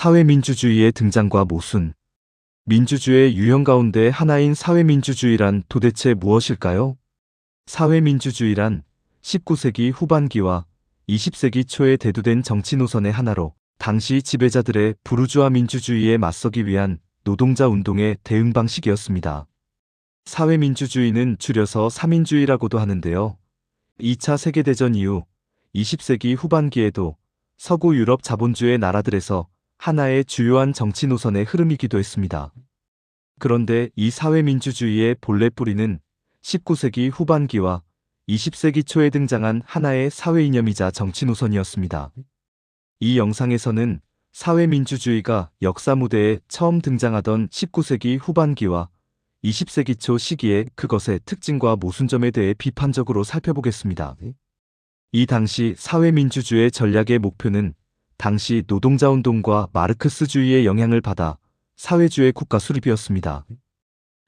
사회민주주의의 등장과 모순. 민주주의의 유형 가운데 하나인 사회민주주의란 도대체 무엇일까요? 사회민주주의란 19세기 후반기와 20세기 초에 대두된 정치 노선의 하나로 당시 지배자들의 부르주아 민주주의에 맞서기 위한 노동자 운동의 대응 방식이었습니다. 사회민주주의는 줄여서 사민주의라고도 하는데요. 2차 세계대전 이후 20세기 후반기에도 서구 유럽 자본주의 나라들에서 하나의 주요한 정치 노선의 흐름이기도 했습니다. 그런데 이 사회민주주의의 본래 뿌리는 19세기 후반기와 20세기 초에 등장한 하나의 사회 이념이자 정치 노선이었습니다. 이 영상에서는 사회민주주의가 역사 무대에 처음 등장하던 19세기 후반기와 20세기 초 시기에 그것의 특징과 모순점에 대해 비판적으로 살펴보겠습니다. 이 당시 사회민주주의 전략의 목표는 당시 노동자운동과 마르크스주의의 영향을 받아 사회주의 국가 수립이었습니다.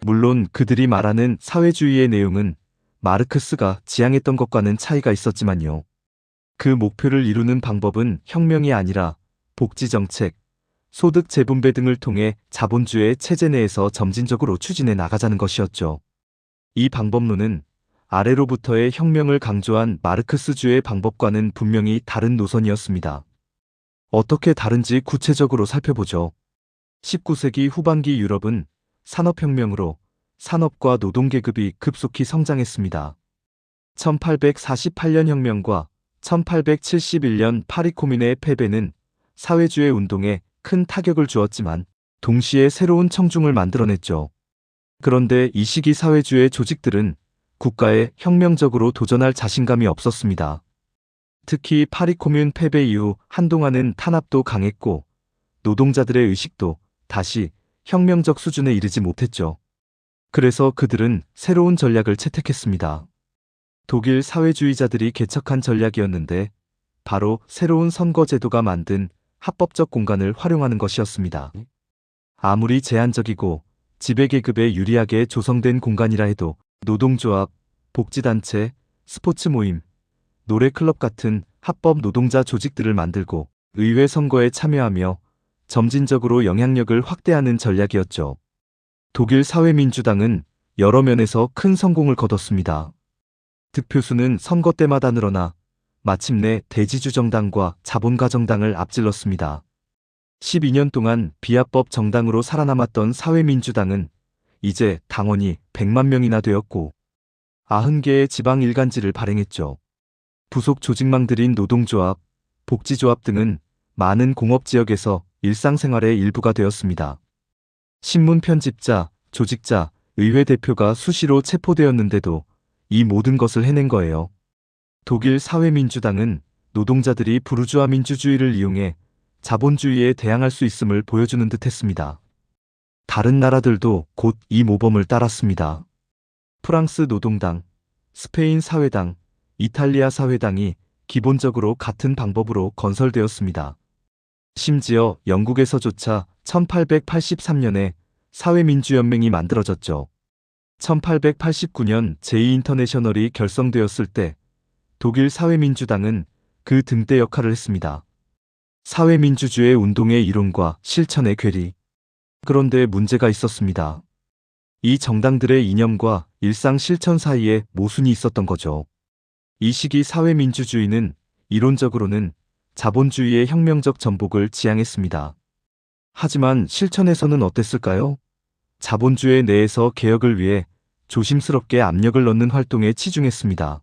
물론 그들이 말하는 사회주의의 내용은 마르크스가 지향했던 것과는 차이가 있었지만요. 그 목표를 이루는 방법은 혁명이 아니라 복지정책, 소득 재분배 등을 통해 자본주의 체제 내에서 점진적으로 추진해 나가자는 것이었죠. 이 방법론은 아래로부터의 혁명을 강조한 마르크스주의 방법과는 분명히 다른 노선이었습니다. 어떻게 다른지 구체적으로 살펴보죠. 19세기 후반기 유럽은 산업혁명으로 산업과 노동계급이 급속히 성장했습니다. 1848년 혁명과 1871년 파리 코뮌의 패배는 사회주의 운동에 큰 타격을 주었지만 동시에 새로운 청중을 만들어냈죠. 그런데 이 시기 사회주의 조직들은 국가에 혁명적으로 도전할 자신감이 없었습니다. 특히 파리 코뮌 패배 이후 한동안은 탄압도 강했고 노동자들의 의식도 다시 혁명적 수준에 이르지 못했죠. 그래서 그들은 새로운 전략을 채택했습니다. 독일 사회주의자들이 개척한 전략이었는데 바로 새로운 선거제도가 만든 합법적 공간을 활용하는 것이었습니다. 아무리 제한적이고 지배계급에 유리하게 조성된 공간이라 해도 노동조합, 복지단체, 스포츠 모임, 노래클럽 같은 합법 노동자 조직들을 만들고 의회 선거에 참여하며 점진적으로 영향력을 확대하는 전략이었죠. 독일 사회민주당은 여러 면에서 큰 성공을 거뒀습니다. 득표수는 선거 때마다 늘어나 마침내 대지주 정당과 자본가 정당을 앞질렀습니다. 12년 동안 비합법 정당으로 살아남았던 사회민주당은 이제 당원이 100만 명이나 되었고 90개의 지방 일간지를 발행했죠. 부속 조직망들인 노동조합, 복지조합 등은 많은 공업지역에서 일상생활의 일부가 되었습니다. 신문 편집자, 조직자, 의회 대표가 수시로 체포되었는데도 이 모든 것을 해낸 거예요. 독일 사회민주당은 노동자들이 부르주아 민주주의를 이용해 자본주의에 대항할 수 있음을 보여주는 듯 했습니다. 다른 나라들도 곧 이 모범을 따랐습니다. 프랑스 노동당, 스페인 사회당, 이탈리아 사회당이 기본적으로 같은 방법으로 건설되었습니다. 심지어 영국에서조차 1883년에 사회민주연맹이 만들어졌죠. 1889년 제2인터내셔널이 결성되었을 때 독일 사회민주당은 그 등대 역할을 했습니다. 사회민주주의 운동의 이론과 실천의 괴리. 그런데 문제가 있었습니다. 이 정당들의 이념과 일상 실천 사이에 모순이 있었던 거죠. 이 시기 사회민주주의는 이론적으로는 자본주의의 혁명적 전복을 지향했습니다. 하지만 실천에서는 어땠을까요? 자본주의 내에서 개혁을 위해 조심스럽게 압력을 넣는 활동에 치중했습니다.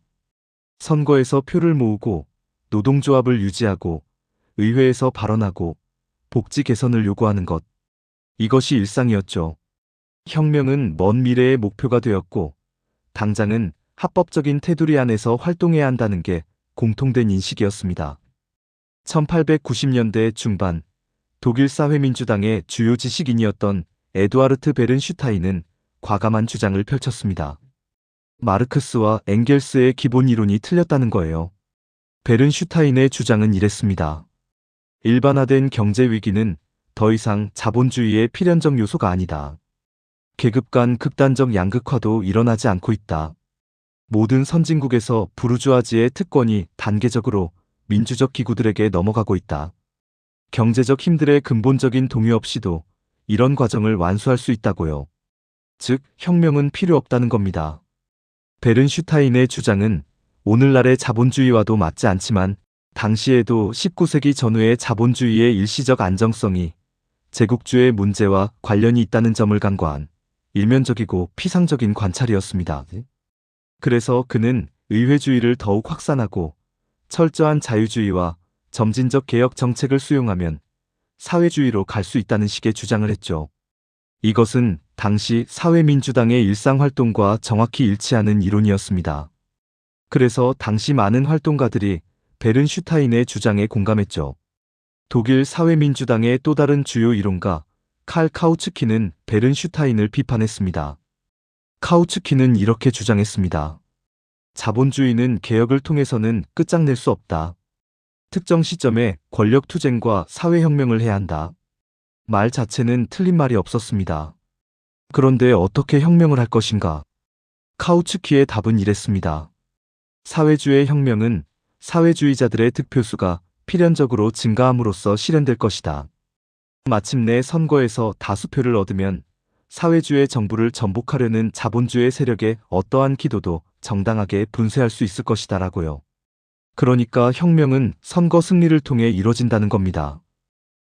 선거에서 표를 모으고 노동조합을 유지하고 의회에서 발언하고 복지 개선을 요구하는 것. 이것이 일상이었죠. 혁명은 먼 미래의 목표가 되었고 당장은 합법적인 테두리 안에서 활동해야 한다는 게 공통된 인식이었습니다. 1890년대 중반 독일 사회민주당의 주요 지식인이었던 에두아르트 베른슈타인은 과감한 주장을 펼쳤습니다. 마르크스와 엥겔스의 기본 이론이 틀렸다는 거예요. 베른슈타인의 주장은 이랬습니다. 일반화된 경제 위기는 더 이상 자본주의의 필연적 요소가 아니다. 계급 간 극단적 양극화도 일어나지 않고 있다. 모든 선진국에서 부르주아지의 특권이 단계적으로 민주적 기구들에게 넘어가고 있다. 경제적 힘들의 근본적인 동의 없이도 이런 과정을 완수할 수 있다고요. 즉, 혁명은 필요 없다는 겁니다. 베른슈타인의 주장은 오늘날의 자본주의와도 맞지 않지만 당시에도 19세기 전후의 자본주의의 일시적 안정성이 제국주의 문제와 관련이 있다는 점을 간과한 일면적이고 피상적인 관찰이었습니다. 그래서 그는 의회주의를 더욱 확산하고 철저한 자유주의와 점진적 개혁 정책을 수용하면 사회주의로 갈 수 있다는 식의 주장을 했죠. 이것은 당시 사회민주당의 일상활동과 정확히 일치하는 이론이었습니다. 그래서 당시 많은 활동가들이 베른슈타인의 주장에 공감했죠. 독일 사회민주당의 또 다른 주요 이론가 칼 카우츠키는 베른슈타인을 비판했습니다. 카우츠키는 이렇게 주장했습니다. 자본주의는 개혁을 통해서는 끝장낼 수 없다. 특정 시점에 권력 투쟁과 사회혁명을 해야 한다. 말 자체는 틀린 말이 없었습니다. 그런데 어떻게 혁명을 할 것인가? 카우츠키의 답은 이랬습니다. 사회주의 혁명은 사회주의자들의 득표수가 필연적으로 증가함으로써 실현될 것이다. 마침내 선거에서 다수표를 얻으면 사회주의 정부를 전복하려는 자본주의 세력의 어떠한 기도도 정당하게 분쇄할 수 있을 것이다 라고요. 그러니까 혁명은 선거 승리를 통해 이뤄진다는 겁니다.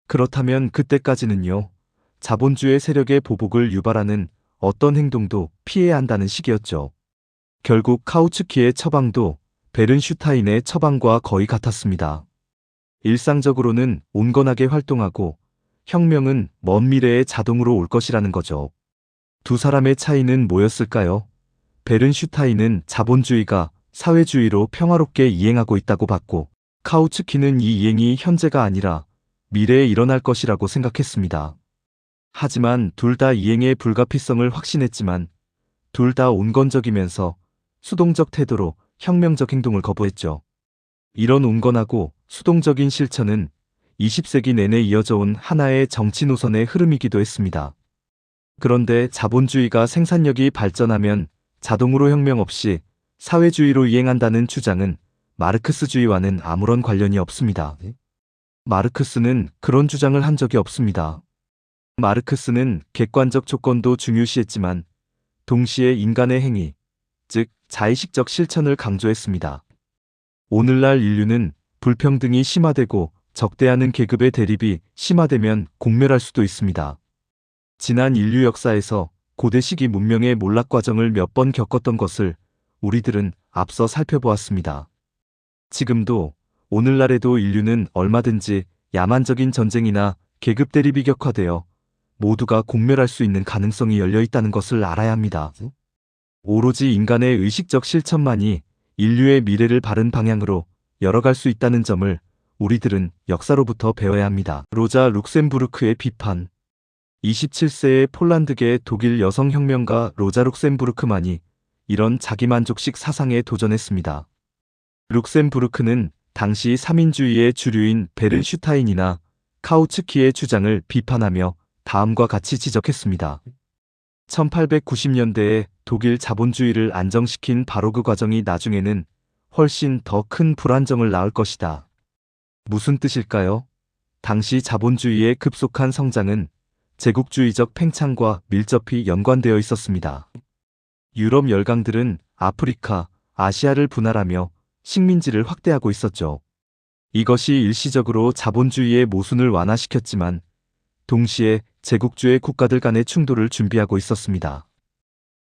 그렇다면 그때까지는요, 자본주의 세력의 보복을 유발하는 어떤 행동도 피해야 한다는 식이었죠. 결국 카우츠키의 처방도 베른슈타인의 처방과 거의 같았습니다. 일상적으로는 온건하게 활동하고 혁명은 먼 미래에 자동으로 올 것이라는 거죠. 두 사람의 차이는 뭐였을까요? 베른슈타인은 자본주의가 사회주의로 평화롭게 이행하고 있다고 봤고, 카우츠키는 이 이행이 현재가 아니라 미래에 일어날 것이라고 생각했습니다. 하지만 둘 다 이행의 불가피성을 확신했지만 둘 다 온건적이면서 수동적 태도로 혁명적 행동을 거부했죠. 이런 온건하고 수동적인 실천은 20세기 내내 이어져 온 하나의 정치 노선의 흐름이기도 했습니다. 그런데 자본주의가 생산력이 발전하면 자동으로 혁명 없이 사회주의로 이행한다는 주장은 마르크스주의와는 아무런 관련이 없습니다. 마르크스는 그런 주장을 한 적이 없습니다. 마르크스는 객관적 조건도 중요시했지만 동시에 인간의 행위, 즉 자의식적 실천을 강조했습니다. 오늘날 인류는 불평등이 심화되고 적대하는 계급의 대립이 심화되면 공멸할 수도 있습니다. 지난 인류 역사에서 고대 시기 문명의 몰락 과정을 몇 번 겪었던 것을 우리들은 앞서 살펴보았습니다. 지금도 오늘날에도 인류는 얼마든지 야만적인 전쟁이나 계급 대립이 격화되어 모두가 공멸할 수 있는 가능성이 열려 있다는 것을 알아야 합니다. 오로지 인간의 의식적 실천만이 인류의 미래를 바른 방향으로 열어갈 수 있다는 점을 우리들은 역사로부터 배워야 합니다. 로자 룩셈부르크의 비판. 27세의 폴란드계 독일 여성혁명가 로자 룩셈부르크만이 이런 자기만족식 사상에 도전했습니다. 룩셈부르크는 당시 삼인주의의 주류인 베른슈타인이나 카우츠키의 주장을 비판하며 다음과 같이 지적했습니다. 1890년대에 독일 자본주의를 안정시킨 바로 그 과정이 나중에는 훨씬 더 큰 불안정을 낳을 것이다. 무슨 뜻일까요? 당시 자본주의의 급속한 성장은 제국주의적 팽창과 밀접히 연관되어 있었습니다. 유럽 열강들은 아프리카, 아시아를 분할하며 식민지를 확대하고 있었죠. 이것이 일시적으로 자본주의의 모순을 완화시켰지만 동시에 제국주의 국가들 간의 충돌을 준비하고 있었습니다.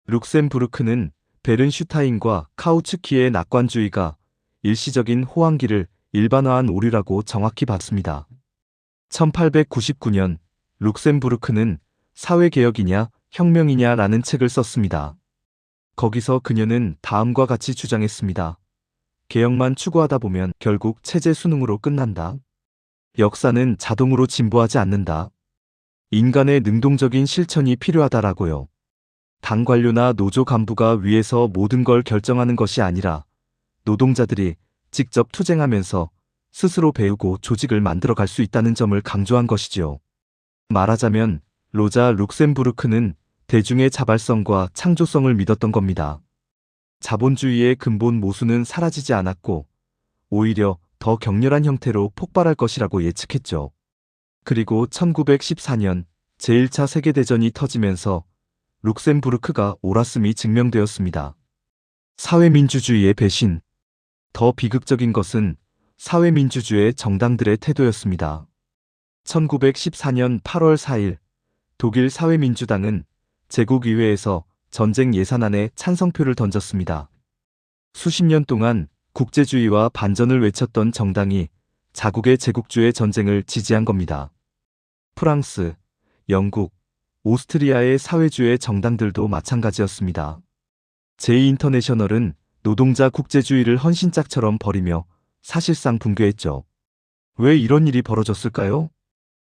룩셈부르크는 베른슈타인과 카우츠키의 낙관주의가 일시적인 호황기를 일반화한 오류라고 정확히 봤습니다. 1899년 룩셈부르크는 사회개혁이냐 혁명이냐라는 책을 썼습니다. 거기서 그녀는 다음과 같이 주장했습니다. 개혁만 추구하다 보면 결국 체제 수능으로 끝난다. 역사는 자동으로 진보하지 않는다. 인간의 능동적인 실천이 필요하다라고요. 당 관료나 노조 간부가 위에서 모든 걸 결정하는 것이 아니라 노동자들이 직접 투쟁하면서 스스로 배우고 조직을 만들어갈 수 있다는 점을 강조한 것이지요. 말하자면 로자 룩셈부르크는 대중의 자발성과 창조성을 믿었던 겁니다. 자본주의의 근본 모순은 사라지지 않았고 오히려 더 격렬한 형태로 폭발할 것이라고 예측했죠. 그리고 1914년 제1차 세계대전이 터지면서 룩셈부르크가 옳았음이 증명되었습니다. 사회민주주의의 배신. 더 비극적인 것은 사회민주주의 정당들의 태도였습니다. 1914년 8월 4일 독일 사회민주당은 제국의회에서 전쟁 예산안에 찬성표를 던졌습니다. 수십 년 동안 국제주의와 반전을 외쳤던 정당이 자국의 제국주의 전쟁을 지지한 겁니다. 프랑스, 영국, 오스트리아의 사회주의 정당들도 마찬가지였습니다. 제2인터내셔널은 노동자 국제주의를 헌신짝처럼 버리며 사실상 붕괴했죠. 왜 이런 일이 벌어졌을까요?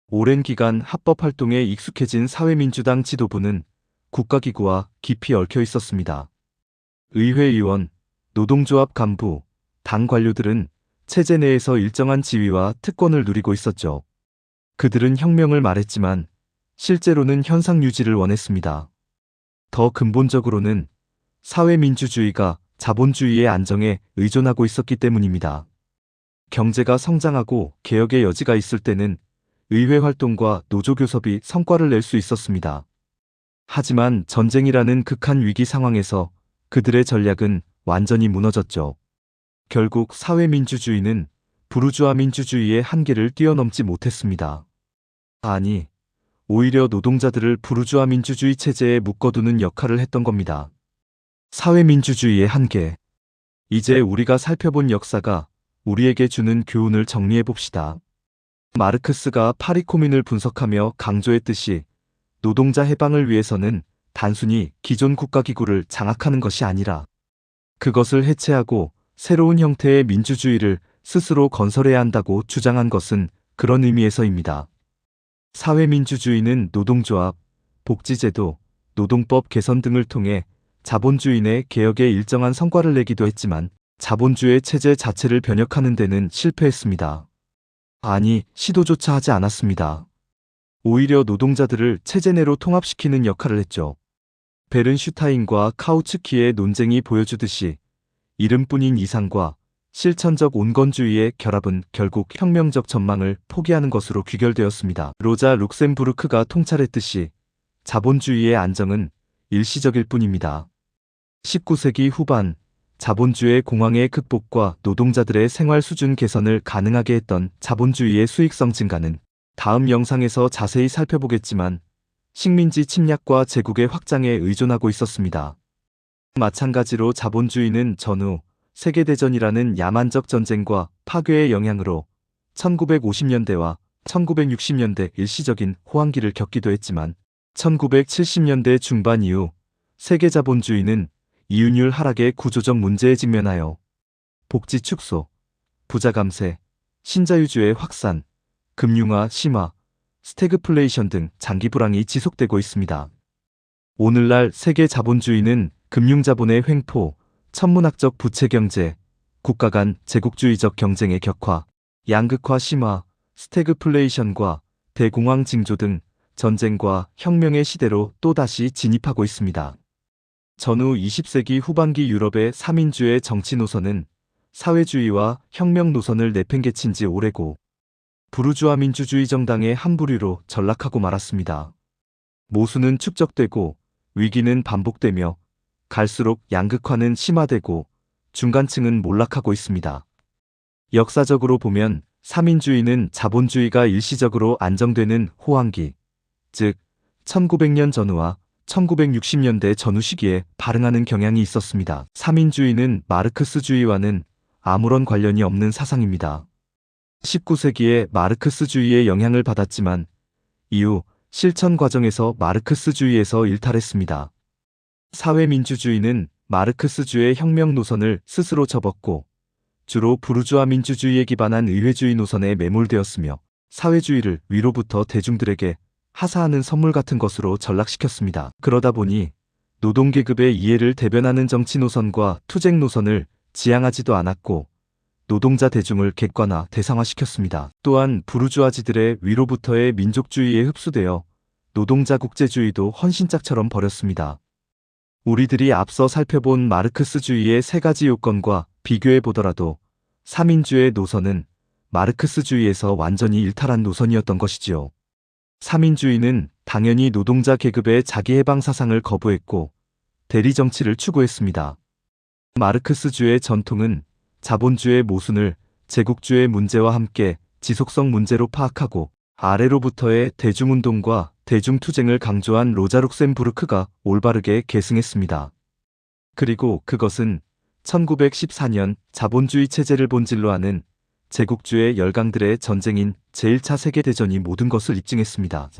오랜 기간 합법활동에 익숙해진 사회민주당 지도부는 국가기구와 깊이 얽혀 있었습니다. 의회의원, 노동조합 간부, 당 관료들은 체제 내에서 일정한 지위와 특권을 누리고 있었죠. 그들은 혁명을 말했지만 실제로는 현상 유지를 원했습니다. 더 근본적으로는 사회민주주의가 자본주의의 안정에 의존하고 있었기 때문입니다. 경제가 성장하고 개혁의 여지가 있을 때는 의회 활동과 노조교섭이 성과를 낼 수 있었습니다. 하지만 전쟁이라는 극한 위기 상황에서 그들의 전략은 완전히 무너졌죠. 결국 사회민주주의는 부르주아 민주주의의 한계를 뛰어넘지 못했습니다. 아니, 오히려 노동자들을 부르주아 민주주의 체제에 묶어두는 역할을 했던 겁니다. 사회민주주의의 한계. 이제 우리가 살펴본 역사가 우리에게 주는 교훈을 정리해 봅시다. 마르크스가 파리 코민을 분석하며 강조했듯이 노동자 해방을 위해서는 단순히 기존 국가기구를 장악하는 것이 아니라 그것을 해체하고 새로운 형태의 민주주의를 스스로 건설해야 한다고 주장한 것은 그런 의미에서입니다. 사회민주주의는 노동조합, 복지제도, 노동법 개선 등을 통해 자본주의 내 개혁에 일정한 성과를 내기도 했지만 자본주의 체제 자체를 변혁하는 데는 실패했습니다. 아니, 시도조차 하지 않았습니다. 오히려 노동자들을 체제 내로 통합시키는 역할을 했죠. 베른슈타인과 카우츠키의 논쟁이 보여주듯이 이름뿐인 이상과 실천적 온건주의의 결합은 결국 혁명적 전망을 포기하는 것으로 귀결되었습니다. 로자 룩셈부르크가 통찰했듯이 자본주의의 안정은 일시적일 뿐입니다. 19세기 후반 자본주의 공황의 극복과 노동자들의 생활 수준 개선을 가능하게 했던 자본주의의 수익성 증가는 다음 영상에서 자세히 살펴보겠지만 식민지 침략과 제국의 확장에 의존하고 있었습니다. 마찬가지로 자본주의는 전후 세계대전이라는 야만적 전쟁과 파괴의 영향으로 1950년대와 1960년대 일시적인 호황기를 겪기도 했지만 1970년대 중반 이후 세계 자본주의는 이윤율 하락의 구조적 문제에 직면하여 복지 축소, 부자 감세, 신자유주의 확산, 금융화 심화, 스태그플레이션 등 장기 불황이 지속되고 있습니다. 오늘날 세계 자본주의는 금융자본의 횡포, 천문학적 부채경제, 국가 간 제국주의적 경쟁의 격화, 양극화 심화, 스태그플레이션과 대공황 징조 등 전쟁과 혁명의 시대로 또다시 진입하고 있습니다. 전후 20세기 후반기 유럽의 3인주의 정치 노선은 사회주의와 혁명 노선을 내팽개친 지 오래고 부르주아 민주주의 정당의 한 부류로 전락하고 말았습니다. 모순은 축적되고 위기는 반복되며 갈수록 양극화는 심화되고 중간층은 몰락하고 있습니다. 역사적으로 보면 3인주의는 자본주의가 일시적으로 안정되는 호황기, 즉 1900년 전후와 1960년대 전후 시기에 발흥하는 경향이 있었습니다. 3인주의는 마르크스주의와는 아무런 관련이 없는 사상입니다. 19세기에 마르크스주의의 영향을 받았지만 이후 실천 과정에서 마르크스주의에서 일탈했습니다. 사회민주주의는 마르크스주의 혁명 노선을 스스로 접었고 주로 부르주아 민주주의에 기반한 의회주의 노선에 매몰되었으며 사회주의를 위로부터 대중들에게 하사하는 선물 같은 것으로 전락시켰습니다. 그러다 보니 노동계급의 이해를 대변하는 정치 노선과 투쟁 노선을 지향하지도 않았고 노동자 대중을 객관화, 대상화시켰습니다. 또한 부르주아지들의 위로부터의 민족주의에 흡수되어 노동자 국제주의도 헌신짝처럼 버렸습니다. 우리들이 앞서 살펴본 마르크스주의의 세 가지 요건과 비교해 보더라도 3인주의 노선은 마르크스주의에서 완전히 일탈한 노선이었던 것이지요. 삼인주의는 당연히 노동자 계급의 자기해방 사상을 거부했고 대리 정치를 추구했습니다. 마르크스주의 전통은 자본주의 모순을 제국주의 문제와 함께 지속성 문제로 파악하고 아래로부터의 대중운동과 대중투쟁을 강조한 로자 룩셈부르크가 올바르게 계승했습니다. 그리고 그것은 1914년 자본주의 체제를 본질로 하는 제국주의 열강들의 전쟁인 제1차 세계대전이 모든 것을 입증했습니다.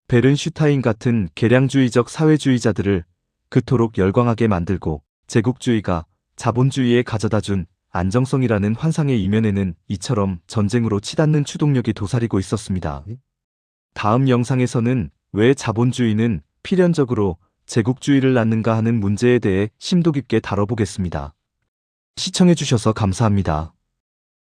베른슈타인 같은 개량주의적 사회주의자들을 그토록 열광하게 만들고 제국주의가 자본주의에 가져다준 안정성이라는 환상의 이면에는 이처럼 전쟁으로 치닫는 추동력이 도사리고 있었습니다. 다음 영상에서는 왜 자본주의는 필연적으로 제국주의를 낳는가 하는 문제에 대해 심도 깊게 다뤄보겠습니다. 시청해주셔서 감사합니다.